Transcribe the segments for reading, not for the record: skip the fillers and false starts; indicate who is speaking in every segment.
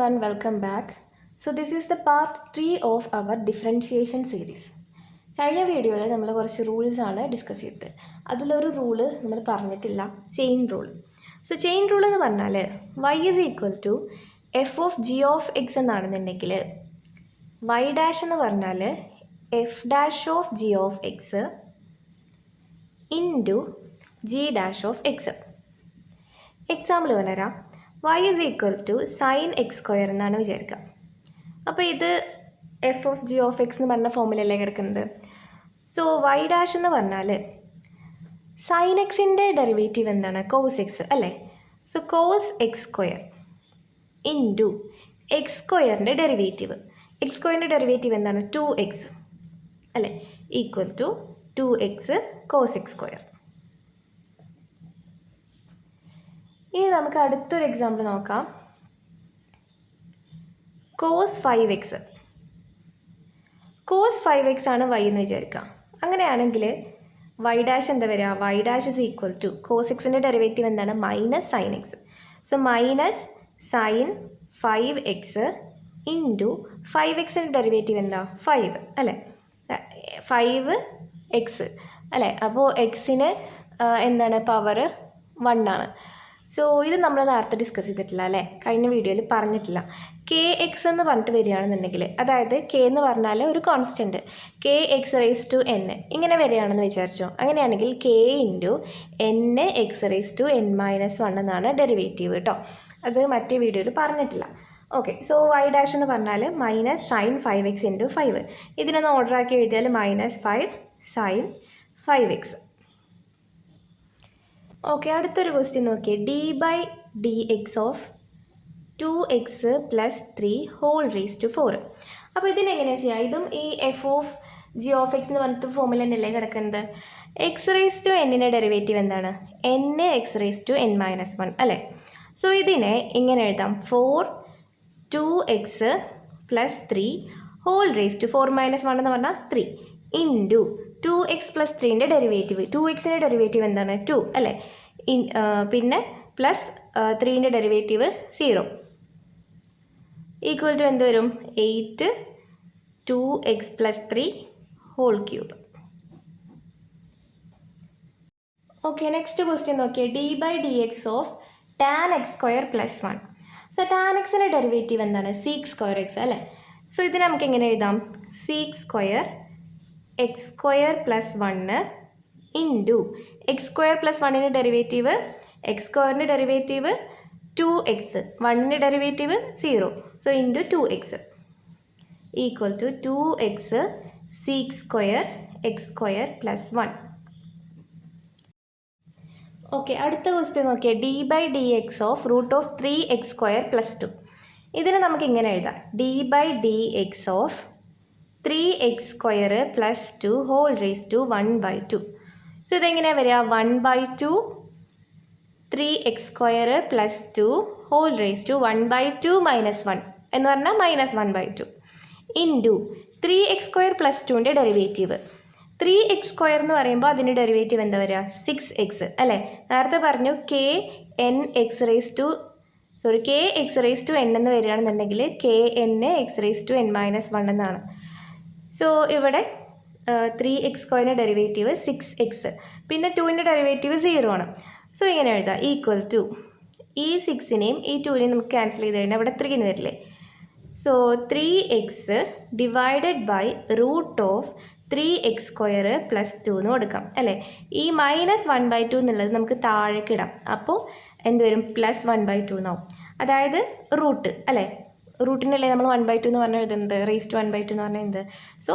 Speaker 1: everyone, welcome back. So this is the part 3 of our differentiation series. കഴിഞ്ഞ വീഡിയോയിൽ നമ്മൾ കുറച്ച് റൂൾസാണ് ഡിസ്കസ് ചെയ്തത്. അതിലൊരു റൂള് നമ്മൾ പറഞ്ഞിട്ടില്ല, chain rule. So chain rule എന്ന് പറഞ്ഞാൽ y is equal to f of G of x എന്നാണെന്നുണ്ടെങ്കിൽ y ഡാഷ് എന്ന് പറഞ്ഞാൽ f dash of G of x into g dash of x. Example പറഞ്ഞുതരാം. y is equal to sine x square എന്നാണ് വിചാരിക്കുക. അപ്പോൾ ഇത് f of G of X എന്ന് പറഞ്ഞ ഫോമിലല്ലേ കിടക്കുന്നത്. സോ വൈ ഡാഷ് എന്ന് പറഞ്ഞാൽ സൈൻ എക്സിൻ്റെ ഡെറിവേറ്റീവ് എന്താണ്? കോസ് എക്സ് അല്ലേ. So cos x square into x സ്ക്വയറിൻ്റെ ഡെറിവേറ്റീവ്. എക്സ് സ്ക്വയറിൻ്റെ ഡെറിവേറ്റീവ് എന്താണ്? 2x അല്ലേ, equal to 2x cos x square. ഇനി നമുക്ക് അടുത്തൊരു എക്സാമ്പിൾ നോക്കാം. Cos 5x. കോസ് 5x ആണ് y എന്ന് വിചാരിക്കാം. അങ്ങനെയാണെങ്കിൽ y ഡാഷ് എന്താ വരിക? y dash is equal to cos എക്സിൻ്റെ ഡെറിവേറ്റീവ് എന്താണ്? Minus sine x. So minus sine 5x into 5xൻ്റെ ഡെറിവേറ്റീവ് എന്താ? 5 അല്ലേ, 5x അല്ലേ. അപ്പോൾ എക്സിന് എന്താണ്? പവർ 1 ആണ്. സോ ഇത് നമ്മൾ നേരത്തെ ഡിസ്കസ് ചെയ്തിട്ടില്ല അല്ലേ, കഴിഞ്ഞ വീഡിയോയിൽ പറഞ്ഞിട്ടില്ല. കെ എക്സ് എന്ന് പറഞ്ഞിട്ട് വരികയാണെന്നുണ്ടെങ്കിൽ, അതായത് കെ എന്ന് പറഞ്ഞാൽ ഒരു constant, K X raise to N ഇങ്ങനെ വരികയാണെന്ന് വിചാരിച്ചോ. അങ്ങനെയാണെങ്കിൽ K into N X raise to N minus 1 എന്നാണ് ഡെറിവേറ്റീവ് കേട്ടോ. അത് മറ്റേ വീഡിയോയിൽ പറഞ്ഞിട്ടില്ല. ഓക്കെ, സോ വൈ ഡാഷ് എന്ന് പറഞ്ഞാൽ മൈനസ് സൈൻ 5x ഇൻറ്റു 5. ഇതിനൊന്ന് ഓർഡർ ആക്കി എഴുതിയാൽ മൈനസ് 5 സൈൻ 5x. ഓക്കെ, അടുത്തൊരു ക്വസ്റ്റ്യൻ നോക്കിയേ. D by D X of 2x plus 3 whole raise to 4. അപ്പോൾ ഇതിനെങ്ങനെയാണ് ചെയ്യുക? ഇതും ഈ F of G of X എന്ന് പറഞ്ഞിട്ട് ഫോമിൽ തന്നെയല്ലേ കിടക്കുന്നത്. എക്സ് റേസ് ടു എന്നിൻ്റെ ഡെറിവേറ്റീവ് എന്താണ്? N X raise to N minus 1 അല്ലേ. സോ ഇതിനെ ഇങ്ങനെ എഴുതാം. 4 2x plus 3 whole raise to 4 minus 1 എന്ന് പറഞ്ഞാൽ 3 ഇൻറ്റു 2x പ്ലസ് 3ൻ്റെ ഡെറിവേറ്റീവ്. 2xൻ്റെ ഡെറിവേറ്റീവ് എന്താണ്? 2 അല്ലേ. പിന്നെ പ്ലസ് 3ൻ്റെ ഡെറിവേറ്റീവ് 0 ഈക്വൽ ടു എന്ത് വരും? 8 2x plus 3 whole cube. Okay, next question നോക്കിയേ. D by D X of tan x square plus 1. So tan എക്സിൻ്റെ ഡെറിവേറ്റീവ് എന്താണ്? സീക്ക് സ്ക്വയർ എക്സ് അല്ലേ. സോ ഇത് നമുക്ക് എങ്ങനെ എഴുതാം? Sec square x square plus 1 into x square plus 1ൻ്റെ ഡെറിവേറ്റീവ്, എക്സ് സ്ക്വയറിൻ്റെ derivative 2x, 1ൻ്റെ derivative 0, so into 2x equal to 2x sec square x square plus 1. Okay, അടുത്ത ക്വസ്റ്റ്യൻ നോക്കിയാൽ. D by D X of root of 3x square plus 2. ഇതിന് നമുക്ക് ഇങ്ങനെ എഴുതാം. D by D X of 3x square plus 2 whole raise to 1/2. So ഇതെങ്ങനെയാണ് വരിക? 1/2 3x square plus 2 whole raise to 1/2 minus 1 എന്ന് പറഞ്ഞാൽ minus 1/2 into 3x square plus 2ൻ്റെ derivative. 3x square എന്ന് പറയുമ്പോൾ അതിൻ്റെ ഡെറിവേറ്റീവ് എന്താ വരിക? 6x അല്ലേ. നേരത്തെ പറഞ്ഞു K X raise to N എന്ന് വരികയാണെന്നുണ്ടെങ്കിൽ K N X raise to N minus 1 എന്നാണ്. സോ ഇവിടെ 3x സ്ക്വയറിൻ്റെ ഡെറിവേറ്റീവ് 6x, പിന്നെ 2ൻ്റെ ഡെറിവേറ്റീവ് 0 ആണ്. സോ ഇങ്ങനെ എഴുതാം. ഈക്വൽ ടു ഈ 6നെയും ഈ 2നെയും നമുക്ക് ക്യാൻസൽ ചെയ്ത് കഴിഞ്ഞാൽ ഇവിടെ 3 എന്ന് വരില്ലേ. So 3x divided by root of 3x square plus 2 എന്ന് കൊടുക്കാം അല്ലേ. ഈ മൈനസ് 1/2 എന്നുള്ളത് നമുക്ക് താഴേക്ക് ഇടാം. അപ്പോൾ എന്ത് വരും? പ്ലസ് 1/2 എന്നാവും. അതായത് റൂട്ട് അല്ലേ, റൂട്ടിനല്ലേ നമ്മൾ 1/2 എന്ന് പറഞ്ഞാൽ എഴുതുന്നത്, റേസ് ടു 1/2 എന്ന് പറഞ്ഞാൽ എന്ത്. So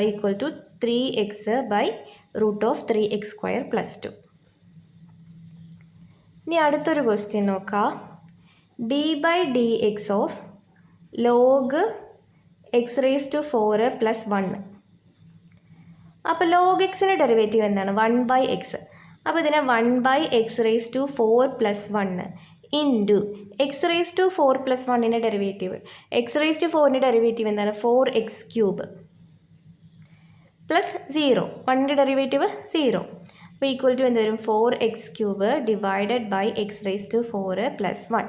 Speaker 1: equal to 3x by root of 3x square plus 2. ഇനി അടുത്തൊരു ക്വസ്റ്റ്യൻ നോക്കാം. D by D X of log X raise to 4 plus 1. അപ്പോൾ ലോഗ് എക്സിൻ്റെ ഡെറിവേറ്റീവ് എന്താണ്? 1/x. അപ്പോൾ ഇതിനെ 1/x raise to 4 plus 1 into x raise to 4 plus 1ൻ്റെ derivative. X raise to 4ൻ്റെ ഡെറിവേറ്റീവ് എന്താണ്? 4x cube plus 0, 1ൻ്റെ derivative 0. അപ്പോൾ equal to എന്ത് വരും? 4x cube divided by X raise to 4 plus 1.